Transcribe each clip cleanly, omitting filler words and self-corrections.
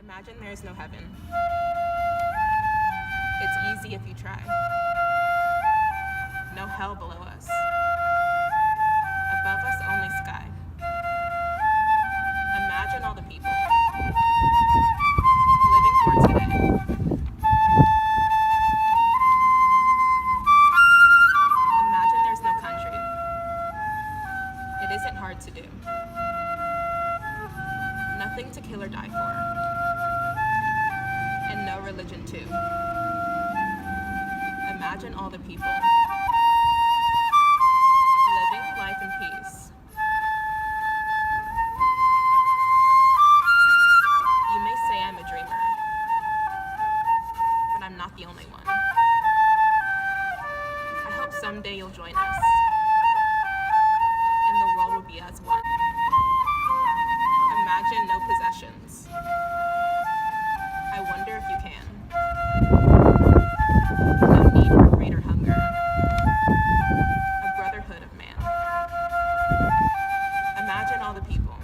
Imagine there is no heaven. It's easy if you try. No hell below us. Above us, only sky. Imagine all the people living for today. Imagine there's no country. It isn't hard to do. Nothing to kill or die for. And no religion too. Imagine all the people living life in peace. You may say I'm a dreamer, but I'm not the only one. I hope someday you'll join us, and the world will be as one. Imagine no possessions. I wonder if you can. No need for greed or hunger. A brotherhood of man. Imagine all the people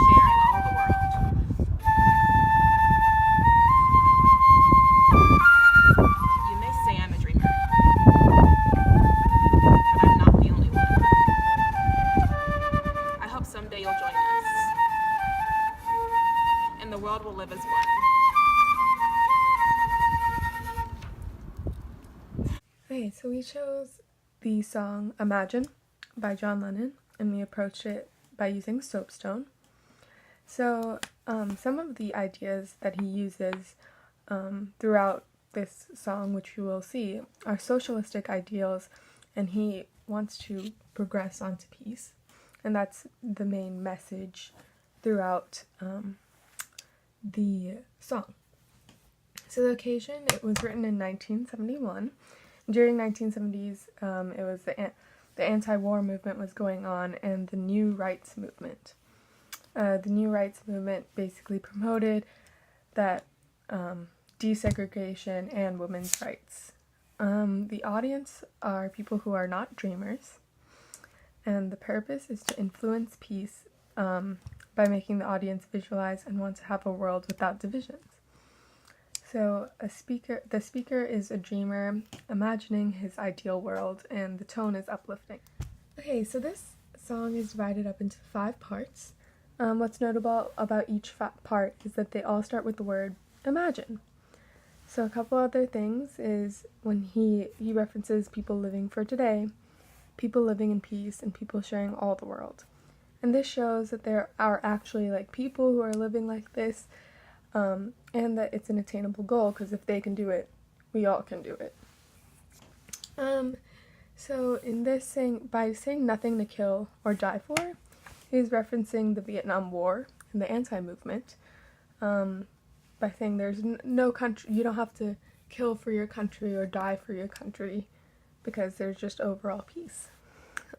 sharing all the world. You may say I'm a dreamer, but I'm not the only one. I hope someday you'll join us, and the world will live as one. Okay, so we chose the song Imagine by John Lennon, and we approached it by using soapstone. So some of the ideas that he uses throughout this song, which you will see, are socialistic ideals, and he wants to progress onto peace. And that's the main message throughout the song. So the occasion, it was written in 1971. During 1970s, it was the anti-war movement was going on, and the New Rights movement. The New Rights movement basically promoted that desegregation and women's rights. The audience are people who are not dreamers, and the purpose is to influence peace by making the audience visualize and want to have a world without divisions. So the speaker is a dreamer, imagining his ideal world, and the tone is uplifting. Okay, so this song is divided up into 5 parts. What's notable about each part is that they all start with the word imagine. So a couple other things is when he references people living for today, people living in peace, and people sharing all the world. And this shows that there are actually people who are living like this, and that it's an attainable goal, because if they can do it, we all can do it. So in this by saying nothing to kill or die for, he's referencing the Vietnam War and the anti-movement, by saying there's no country, you don't have to kill for your country or die for your country, because there's just overall peace.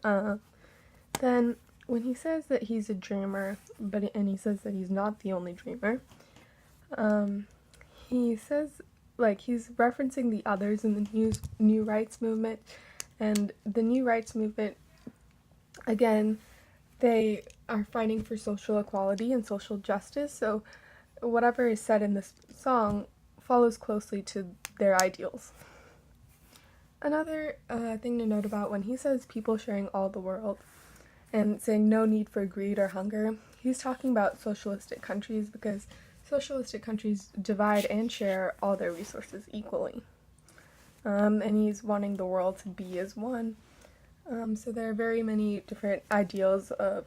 Then when he says that he's a dreamer, and he says that he's not the only dreamer, he says, he's referencing the others in the New Rights movement, and the New Rights movement, again, they are fighting for social equality and social justice, so whatever is said in this song follows closely to their ideals. Another thing to note about when he says people sharing all the world and saying no need for greed or hunger, he's talking about socialistic countries, because socialistic countries divide and share all their resources equally. And he's wanting the world to be as one. So there are very many different ideals of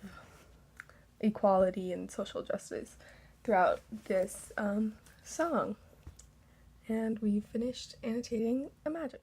equality and social justice throughout this song. And we finished annotating Imagine.